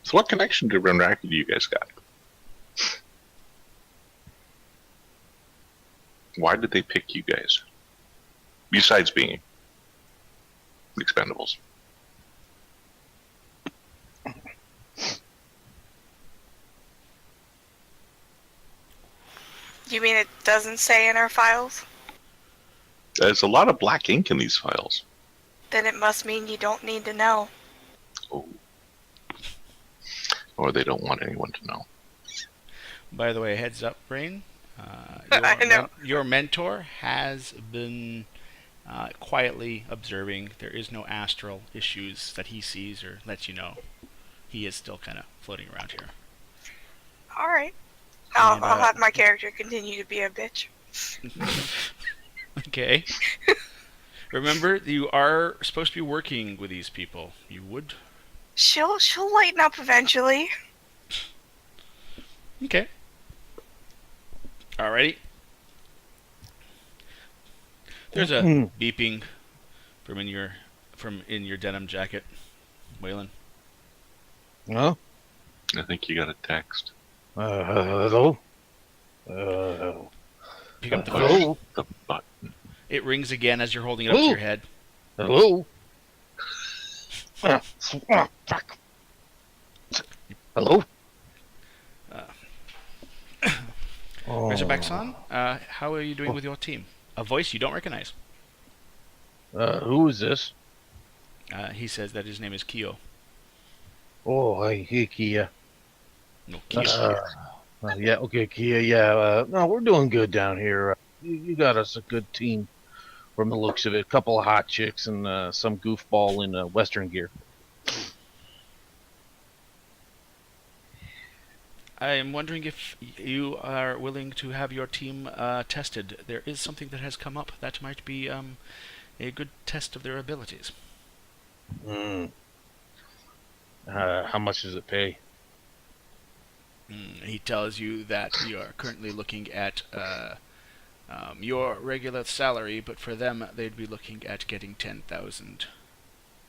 So what connection to Renraki do you guys got? Why did they pick you guys? Besides being Expendables. You mean it doesn't say in our files? There's a lot of black ink in these files. Then it must mean you don't need to know. Oh. Or they don't want anyone to know. By the way, heads up, Brain. I know. Your mentor has been quietly observing. There is no astral issues that he sees or lets you know. He is still kind of floating around here. Alright. I'll have my character continue to be a bitch. Okay. Remember, you are supposed to be working with these people. You would. She'll lighten up eventually. Okay. Alrighty. There's a beeping from in your denim jacket, Waylon. Huh? I think you got a text. Hello? Pick up the Hello? phone. The button. It rings again as you're holding it up to your head. Hello? Fuck. Hello? Razorback-san, how are you doing with your team? A voice you don't recognize. Who is this? He says that his name is Kyo. Oh, hey, Kia. No, Kyo. Yeah, okay, Kia, yeah. No, we're doing good down here. You got us a good team from the looks of it. A couple of hot chicks and some goofball in Western gear. I am wondering if you are willing to have your team tested. There is something that has come up that might be a good test of their abilities. How much does it pay? He tells you that you are currently looking at your regular salary, but for them, they'd be looking at getting 10,000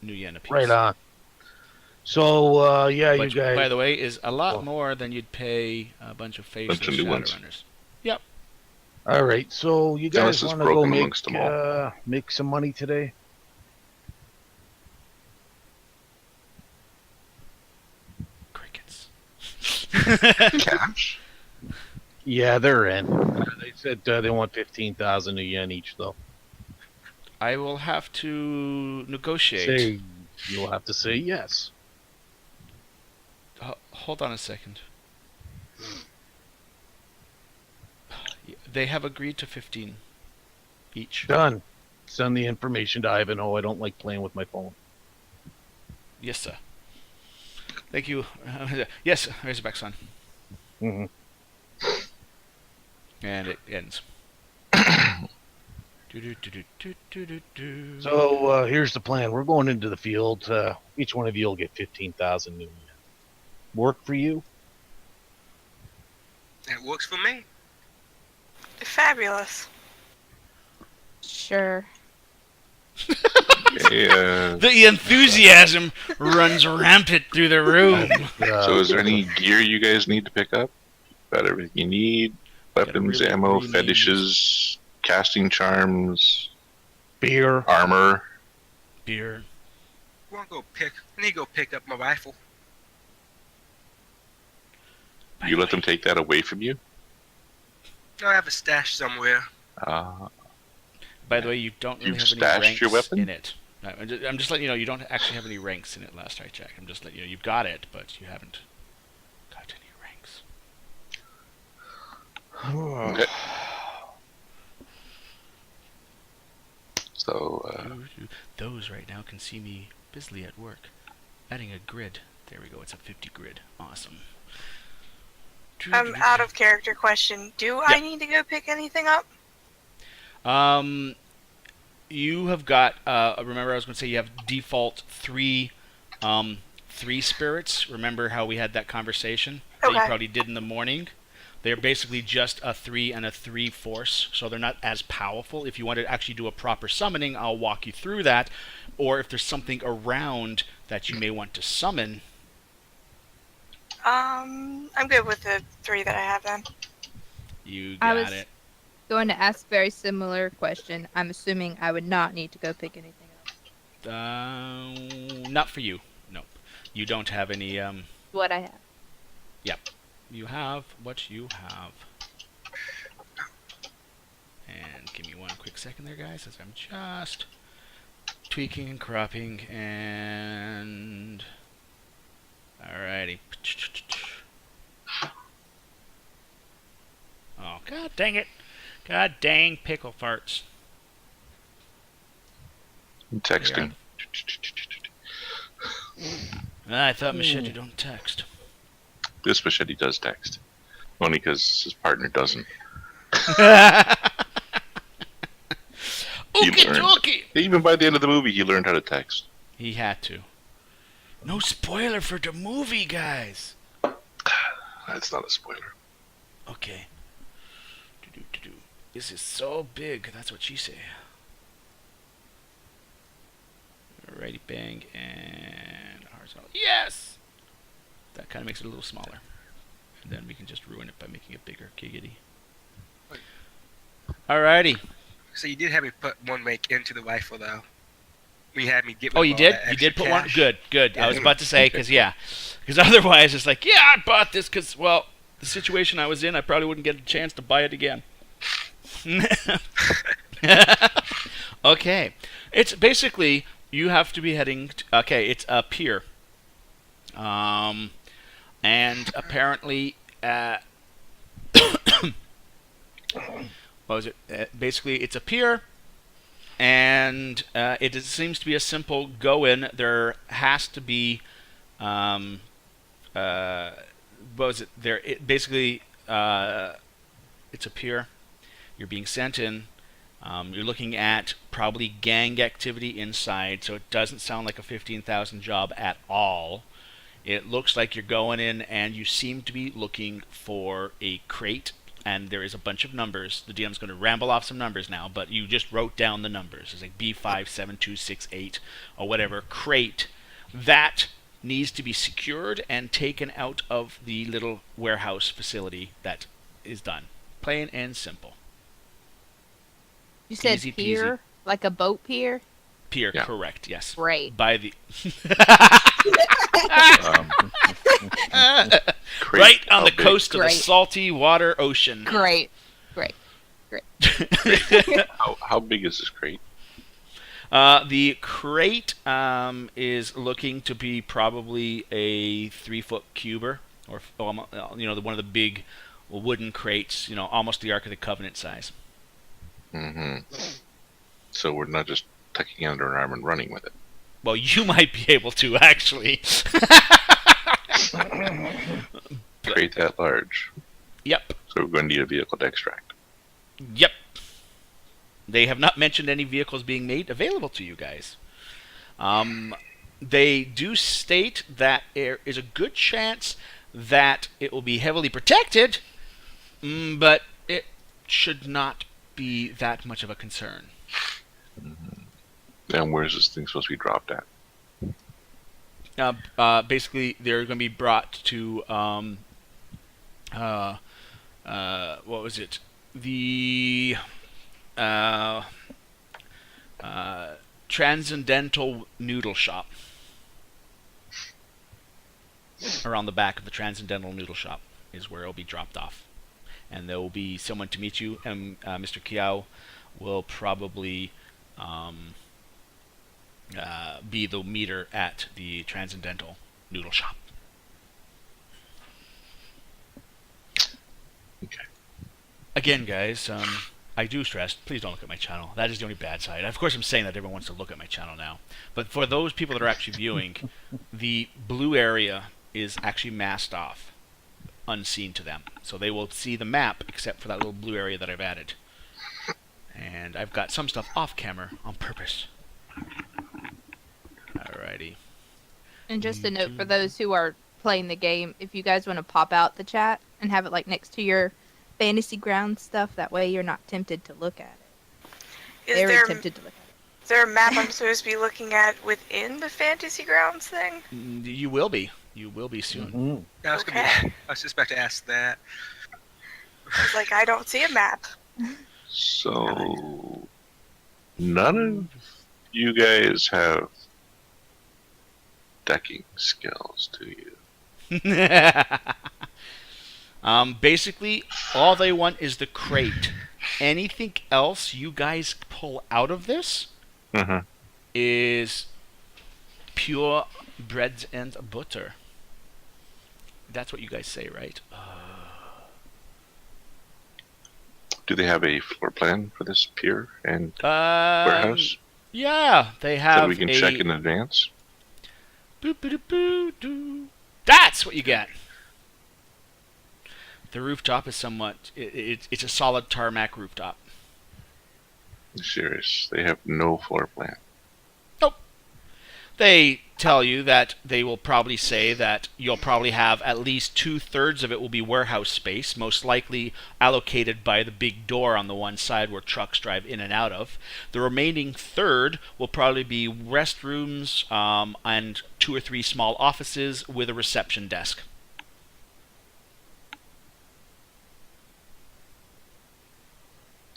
new yen apiece. Right on. So, yeah, Which, you guys... by the way, is a lot more than you'd pay a bunch of faceless Shadowrunners. Yep. All right, so you guys want to go make some money today? Crickets. Cash? Yeah, they're in. They said they want 15,000 yen each, though. I will have to negotiate. You'll have to say yes. Hold on a second. They have agreed to 15 each. Done. Send the information to Ivanhoe. I don't like playing with my phone. Yes, sir. Thank you. Yes, Razorback-san. Mm-hmm. And it ends. So here's the plan. We're going into the field. Each one of you will get 15,000 new yen. Work for you? That works for me. Fabulous. Sure. The enthusiasm runs rampant through the room. So is there any gear you guys need to pick up? Got everything you need? Weapons, really, ammo, really fetishes, casting charms, beer, armor. Beer. I need to go pick up my rifle. You let them take that away from you? I have a stash somewhere. By the way, you don't really You've have any stashed ranks your weapon? in it. No, I'm just letting you know you don't actually have any ranks in it. Last I checked, I'm just letting you know you've got it, but you haven't got any ranks. Okay. So, those right now can see me busily at work, adding a grid. There we go. It's a 50 grid. Awesome. Out of character question. Do I need to go pick anything up? You have got. Remember, I was going to say you have default three spirits. Remember how we had that conversation that you probably did in the morning? They're basically just a 3 and a 3 force, so they're not as powerful. If you want to actually do a proper summoning, I'll walk you through that. Or if there's something around that you may want to summon, I'm good with the 3 that I have then. You I got was it. going to ask a very similar question. I'm assuming I would not need to go pick anything up. Not for you. Nope. You don't have any. What I have. Yep. You have what you have. And give me one quick second there, guys, as I'm just tweaking and cropping and. Alrighty. Oh, god dang it. God dang pickle farts. I'm texting. I thought Machete don't text. This Machete does text. Only because his partner doesn't. He Okie learned. dokie! Even by the end of the movie, he learned how to text. He had to. No spoiler for the movie, guys! That's not a spoiler. Okay. Do-do-do-do. This is so big, that's what she say. Alrighty, bang, and horizontal. Yes! That kind of makes it a little smaller. And then we can just ruin it by making it bigger. Giggity. Alrighty. So you did have me put one make into the rifle, though. You had me get. Oh, you did? You did put one? Good, good. I was about to say, because, yeah. Because otherwise, it's like, yeah, I bought this because, well, the situation I was in, I probably wouldn't get a chance to buy it again. Okay. It's basically, you have to be heading, okay, it's a pier. And apparently, what was it? Basically, it's a pier, and seems to be a simple go-in. There has to be, what was it? Basically, it's a pier. You're being sent in. You're looking at probably gang activity inside, so it doesn't sound like a 15,000 job at all. It looks like you're going in and you seem to be looking for a crate, and there is a bunch of numbers. The DM's going to ramble off some numbers now, but you just wrote down the numbers. It's like B57268 or whatever crate that needs to be secured and taken out of the little warehouse facility that is done. Plain and simple. You said Easy pier? peasy. Like a boat pier? Pier, Yeah. correct, yes. Great. By the Crate, right on how the big? coast of the Great. salty water ocean. Great. Great. How big is this crate? The crate is looking to be probably a 3-foot cuber, or one of the big wooden crates, almost the Ark of the Covenant size. Mm-hmm. So we're not just tucking it under an arm and running with it. Well, you might be able to actually. Crate that large. Yep. So we're going to need a vehicle to extract. Yep. They have not mentioned any vehicles being made available to you guys. They do state that there is a good chance that it will be heavily protected, but it should not be that much of a concern. And where's this thing supposed to be dropped at? Basically, they're going to be brought to what was it? The Transcendental Noodle Shop. Around the back of the Transcendental Noodle Shop is where it'll be dropped off. And there will be someone to meet you, and Mr. Kiao will probably be the meter at the Transcendental Noodle Shop. Okay. Again, guys, I do stress, please don't look at my channel. That is the only bad side. Of course, I'm saying that everyone wants to look at my channel now. But for those people that are actually viewing, the blue area is actually masked off, unseen to them. So they will see the map, except for that little blue area that I've added. And I've got some stuff off camera on purpose. Alrighty. And just a note for those who are playing the game, if you guys want to pop out the chat and have it like next to your fantasy ground stuff, that way you're not tempted to look at it. Is Very there tempted to look at Is there a map I'm supposed to be looking at within the Fantasy Grounds thing? You will be. You will be soon. Mhm. I was, Okay. I was just about to ask that. I was like, I don't see a map. So, none of you guys have decking skills, do you? Basically, all they want is the crate. Anything else you guys pull out of this Mm-hmm. is pure bread and butter. That's what you guys say, right? Do they have a floor plan for this pier and Um, warehouse yeah, they have so we can a check in advance? Boo-ba-da-boo-doo. That's what you get. The rooftop is somewhat. It's a solid tarmac rooftop. I'm serious. They have no floor plan. They tell you that they will probably say that you'll probably have at least 2/3 of it will be warehouse space, most likely allocated by the big door on the one side where trucks drive in and out of. The remaining third will probably be restrooms and 2 or 3 small offices with a reception desk.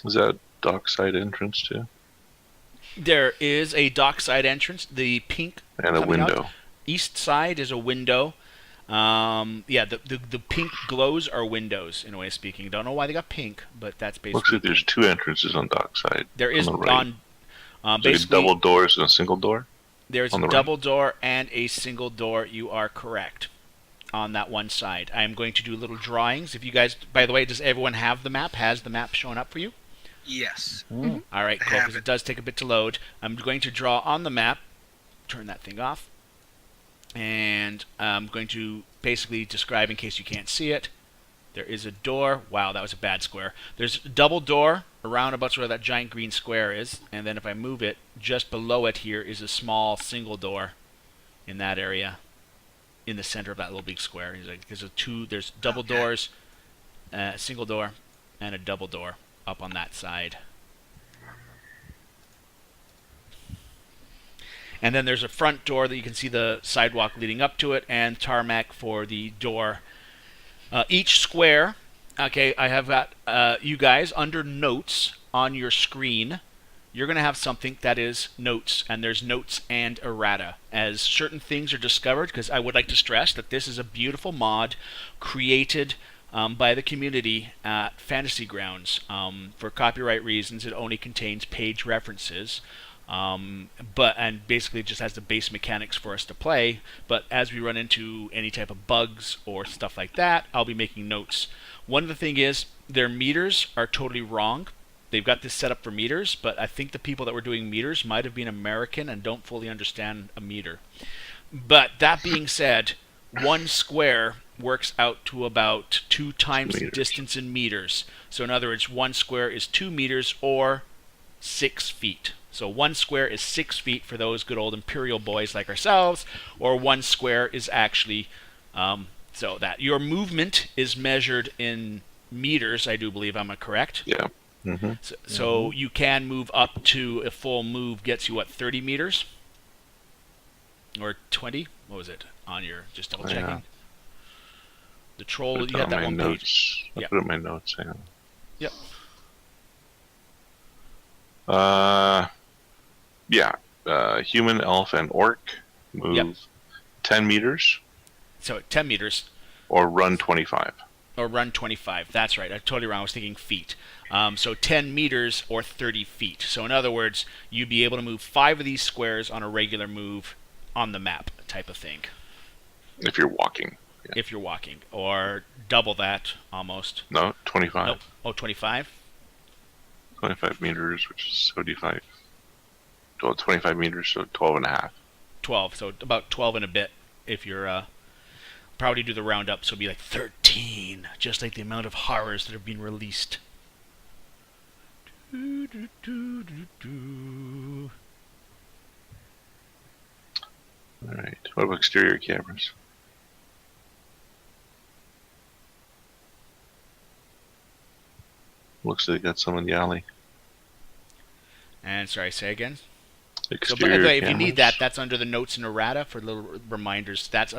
Is that dockside entrance too? There is a dockside entrance, the pink And a coming out. window. East side is a window. The pink glows are windows, in a way of speaking. Don't know why they got pink, but that's basically. Looks like there's 2 entrances on dockside. There is on the right. on Like basically double doors and a single door. there's on a the right. double door and a single door. You are correct on that one side. I am going to do little drawings. If you guys, by the way, does everyone have the map? Has the map shown up for you? Yes. Mm. All right, I cool. have Because it. it does take a bit to load. I'm going to draw on the map. Turn that thing off. And I'm going to basically describe in case you can't see it. There is a door. Wow, that was a bad square. There's a double door around about where that giant green square is. And then if I move it, just below it here is a small single door in that area. In the center of that little big square. There's double Okay. doors, a single door, and a double door up on that side. And then there's a front door that you can see the sidewalk leading up to it, and tarmac for the door. Each square, okay, I have got you guys under notes on your screen. You're going to have something that is notes, and there's notes and errata. As certain things are discovered, because I would like to stress that this is a beautiful mod created by the community at Fantasy Grounds. For copyright reasons, it only contains page references. And basically it just has the base mechanics for us to play. But as we run into any type of bugs or stuff like that, I'll be making notes. One of the thing is their meters are totally wrong. They've got this set up for meters, but I think the people that were doing meters might have been American and don't fully understand a meter. But that being said, 1 square works out to about 2 times the Meters. distance in meters. So in other words, 1 square is 2 meters or 6 feet. So 1 square is 6 feet for those good old imperial boys like ourselves, or 1 square is actually so that your movement is measured in meters. I do believe I'm correct. Yeah. Mm-hmm. So you can move up to a full move gets you what 30 meters or 20? What was it on your just double checking? Yeah. The troll. Put it You had on that my one page. notes. I Yeah. put it in my notes. Yeah. Yep. Yeah. Human, elf, and orc move Yep. 10 meters So 10 meters. or run 25. Or run 25. That's right. I totally wrong. I was thinking feet. So 10 meters or 30 feet. So in other words, you'd be able to move 5 of these squares on a regular move on the map type of thing. If you're walking. Yeah. If you're walking. Or double that almost. No, 25. Nope. Oh, 25? 25 meters, which is 75. Well, 25 meters, so 12 and a half. 12. So about 12 and a bit if you're... probably do the round up, so it'd be like 13. Just like the amount of horrors that have been released. Alright. What about exterior cameras? Looks like they got some in the alley. And sorry, say again. So, by the Exterior way, if you need that, cameras. that's under the notes in errata for little reminders. That's